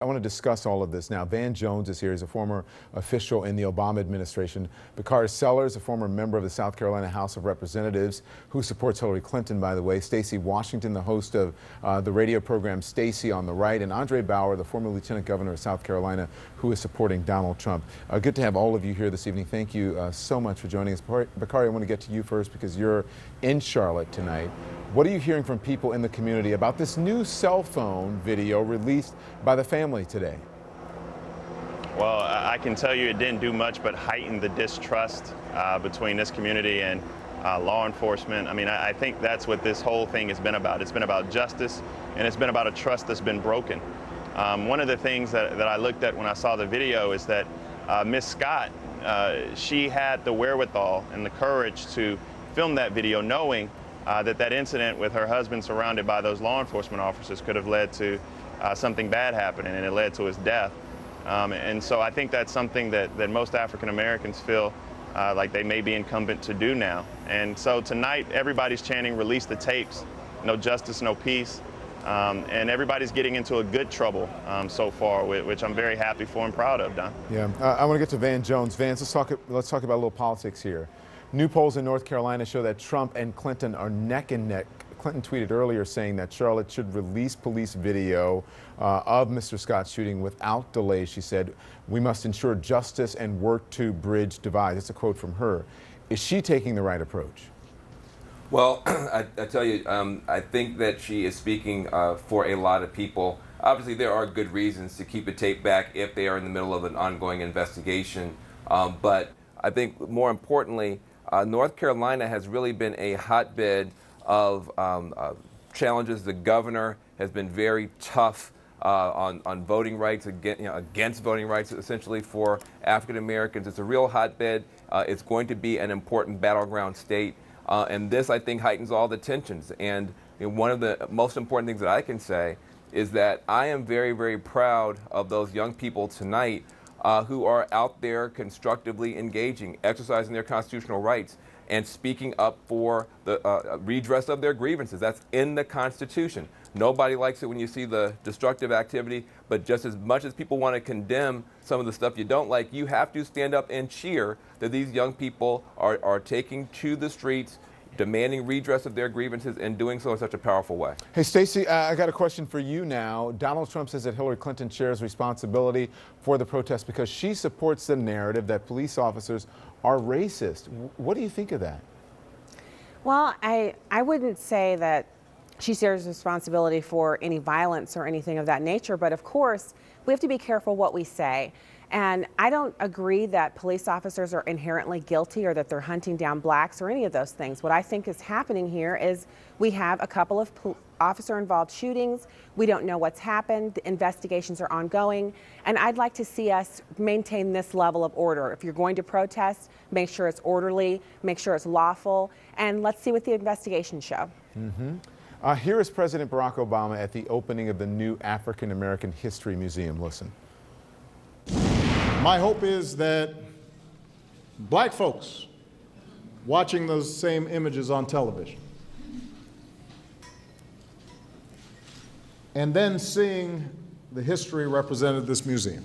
I want to discuss all of this now. Van Jones is here. He's a former official in the Obama administration. Bakari Sellers, a former member of the South Carolina House of Representatives, who supports Hillary Clinton, by the way. Stacy Washington, the host of the radio program Stacy on the right. And Andre Bauer, the former lieutenant governor of South Carolina, who is supporting Donald Trump. Good to have all of you here this evening. Thank you so much for joining us. Bakari, I want to get to you first because you're in Charlotte tonight. What are you hearing from people in the community about this new cell phone video released by the family today? Well, I can tell you it didn't do much but heighten the distrust between this community and law enforcement. I mean, I think that's what this whole thing has been about. It's been about justice, and it's been about a trust that's been broken. One of the things that I looked at when I saw the video is that Miss Scott, she had the wherewithal and the courage to film that video knowing that incident with her husband surrounded by those law enforcement officers could have led to something bad happening, and it led to his death. And so I think that's something that most African Americans feel like they may be incumbent to do now. And so tonight, everybody's chanting, release the tapes, no justice, no peace. And everybody's getting into a good trouble so far, which I'm very happy for and proud of, Don. Yeah, I want to get to Van Jones. Vance, let's talk about a little politics here. New polls in North Carolina show that Trump and Clinton are neck and neck. Clinton tweeted earlier saying that Charlotte should release police video of Mr. Scott's shooting without delay. She said, "We must ensure justice and work to bridge divides." It's a quote from her. Is she taking the right approach? Well, I tell you, I think that she is speaking for a lot of people. Obviously, there are good reasons to keep a tape back if they are in the middle of an ongoing investigation. But I think more importantly, North Carolina has really been a hotbed of challenges. The governor has been very tough on voting rights, against voting rights essentially for African Americans. It's a real hotbed. It's going to be an important battleground state. And this, I think, heightens all the tensions. And one of the most important things that I can say is that I am very, very proud of those young people tonight who are out there constructively engaging, exercising their constitutional rights, and speaking up for the redress of their grievances. That's in the Constitution. Nobody likes it when you see the destructive activity, but just as much as people want to condemn some of the stuff you don't like, you have to stand up and cheer that these young people are taking to the streets, demanding redress of their grievances, and doing so in such a powerful way. Hey, Stacy, I got a question for you now. Donald Trump says that Hillary Clinton shares responsibility for the protest because she supports the narrative that police officers are racist. What do you think of that? Well, I wouldn't say that she shares responsibility for any violence or anything of that nature, but of course, we have to be careful what we say. And I don't agree that police officers are inherently guilty or that they're hunting down blacks or any of those things. What I think is happening here is we have a couple of officer-involved shootings. We don't know what's happened. The investigations are ongoing. And I'd like to see us maintain this level of order. If you're going to protest, make sure it's orderly, make sure it's lawful, and let's see what the investigations show. Here is President Barack Obama at the opening of the new African American History Museum. Listen. My hope is that black folks watching those same images on television and then seeing the history represented in this museum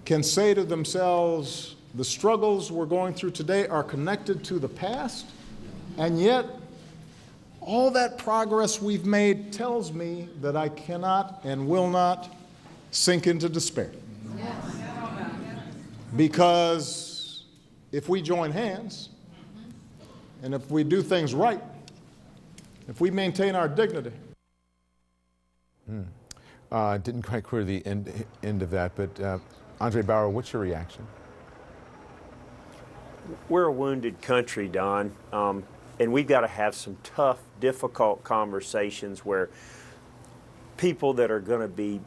can say to themselves, the struggles we're going through today are connected to the past, and yet all that progress we've made tells me that I cannot and will not sink into despair. Because if we join hands, and if we do things right, if we maintain our dignity. Didn't quite clear the end of that, but Andre Bauer, what's your reaction? We're a wounded country, Don, and we've got to have some tough, difficult conversations where people that are going to be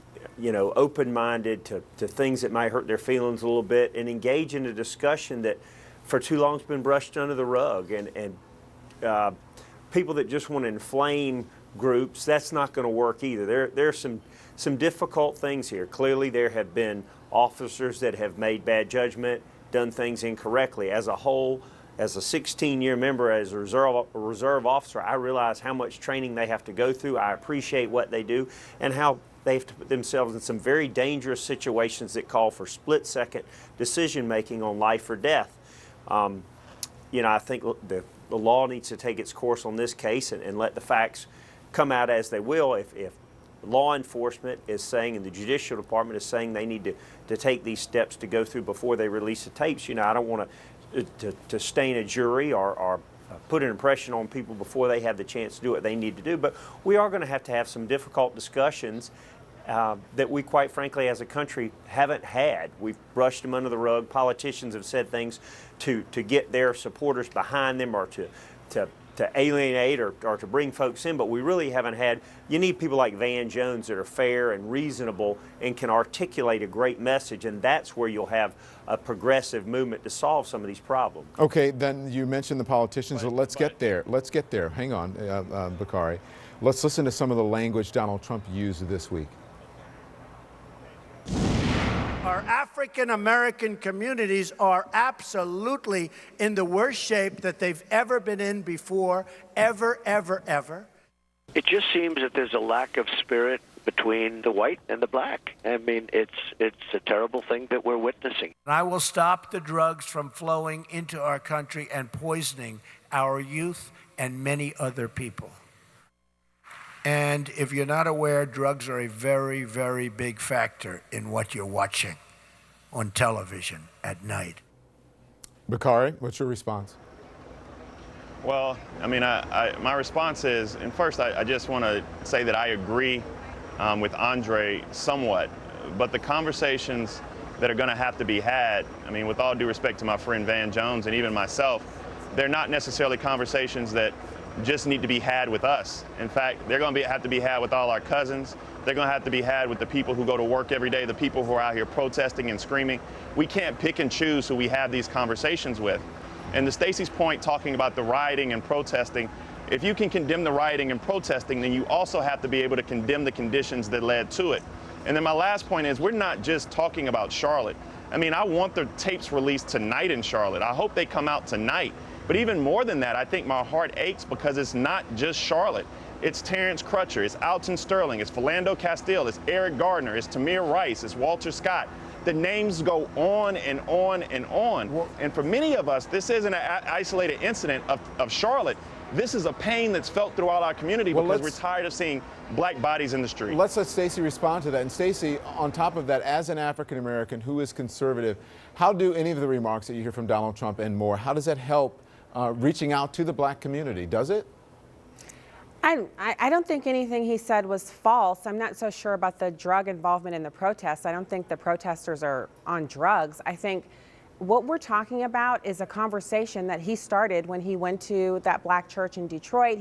open-minded to things that might hurt their feelings a little bit and engage in a discussion that for too long has been brushed under the rug. And people that just want to inflame groups, that's not going to work either. There's some difficult things here. Clearly there have been officers that have made bad judgment, done things incorrectly. As a whole, as a 16-year member, as a reserve officer, I realize how much training they have to go through. I appreciate what they do and how they have to put themselves in some very dangerous situations that call for split-second decision-making on life or death. I think the law needs to take its course on this case and let the facts come out as they will. If law enforcement is saying and the judicial department is saying they need to take these steps to go through before they release the tapes, I don't want to stain a jury or put an impression on people before they have the chance to do what they need to do. But we are going to have some difficult discussions that we, quite frankly, as a country haven't had. We've brushed them under the rug. Politicians have said things to get their supporters behind them or to alienate or to bring folks in, but we really haven't had. You need people like Van Jones that are fair and reasonable and can articulate a great message, and that's where you'll have a progressive movement to solve some of these problems. Okay, then you mentioned the politicians. Well, let's get there. Let's get there. Hang on, Bakari. Let's listen to some of the language Donald Trump used this week. Our African American communities are absolutely in the worst shape that they've ever been in before, ever. It just seems that there's a lack of spirit between the white and the black. I mean, it's a terrible thing that we're witnessing. I will stop the drugs from flowing into our country and poisoning our youth and many other people. And if you're not aware, drugs are a very, very big factor in what you're watching on television at night. Bakari, what's your response? Well, I mean, my response is, and first I just want to say that I agree with Andre somewhat, but the conversations that are going to have to be had, I mean, with all due respect to my friend Van Jones and even myself, they're not necessarily conversations that just need to be had with us. In fact, they're going to have to be had with all our cousins. They're going to have to be had with the people who go to work every day, the people who are out here protesting and screaming. We can't pick and choose who we have these conversations with. And to Stacy's point, talking about the rioting and protesting, if you can condemn the rioting and protesting, then you also have to be able to condemn the conditions that led to it. And then my last point is, we're not just talking about Charlotte. I mean, I want the tapes released tonight in Charlotte. I hope they come out tonight. But even more than that, I think my heart aches because it's not just Charlotte. It's Terrence Crutcher, it's Alton Sterling, it's Philando Castile, it's Eric Gardner, it's Tamir Rice, it's Walter Scott. The names go on and on and on. And for many of us, this isn't an isolated incident of Charlotte. This is a pain that's felt throughout our community because we're tired of seeing black bodies in the street. Let's let Stacy respond to that. And Stacy, on top of that, as an African American who is conservative, how do any of the remarks that you hear from Donald Trump and more, how does that help reaching out to the black community? Does it? I don't think anything he said was false. I'm not so sure about the drug involvement in the protests. I don't think the protesters are on drugs. I think what we're talking about is a conversation that he started when he went to that black church in Detroit.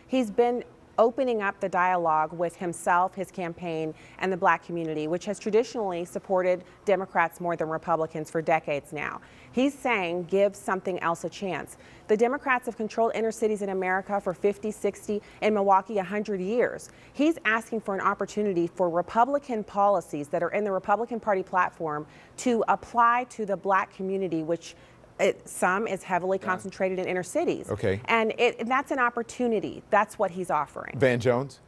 He's been opening up the dialogue with himself, his campaign, and the black community, which has traditionally supported Democrats more than Republicans for decades now. He's saying, give something else a chance. The Democrats have controlled inner cities in America for 50, 60, in Milwaukee, 100 years. He's asking for an opportunity for Republican policies that are in the Republican Party platform to apply to the black community, which some is heavily concentrated in inner cities. Okay. And that's an opportunity. That's what he's offering. Van Jones?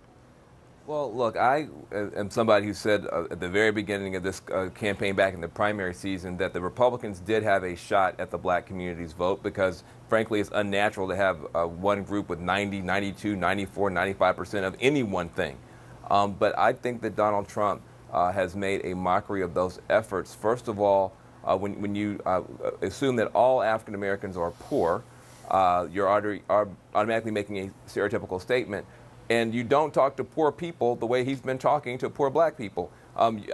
Well, look, I am somebody who said at the very beginning of this campaign back in the primary season that the Republicans did have a shot at the black community's vote because, frankly, it's unnatural to have one group with 90, 92, 94, 95% of any one thing. But I think that Donald Trump has made a mockery of those efforts. First of all, when you assume that all African Americans are poor, you're automatically making a stereotypical statement. And you don't talk to poor people the way he's been talking to poor black people.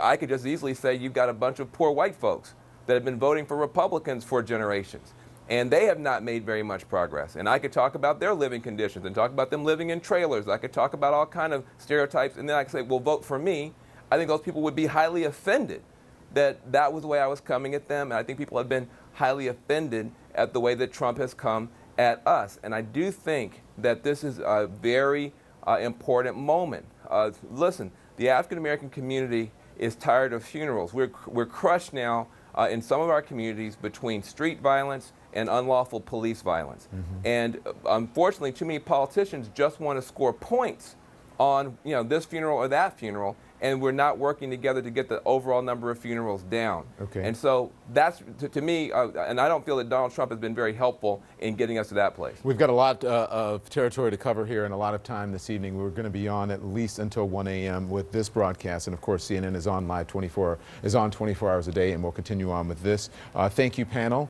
I could just easily say you've got a bunch of poor white folks that have been voting for Republicans for generations. And they have not made very much progress. And I could talk about their living conditions and talk about them living in trailers. I could talk about all kind of stereotypes. And then I could say, well, vote for me. I think those people would be highly offended that was the way I was coming at them. And I think people have been highly offended at the way that Trump has come at us. And I do think that this is a very important moment. Listen, the African American community is tired of funerals. We're crushed now in some of our communities between street violence and unlawful police violence. Mm-hmm. And unfortunately, too many politicians just want to score points on this funeral or that funeral and we're not working together to get the overall number of funerals down. Okay. And so that's, to me, and I don't feel that Donald Trump has been very helpful in getting us to that place. We've got a lot of territory to cover here and a lot of time this evening. We're going to be on at least until 1 a.m. with this broadcast, and of course CNN is on live 24 hours a day, and we'll continue on with this. Thank you, panel.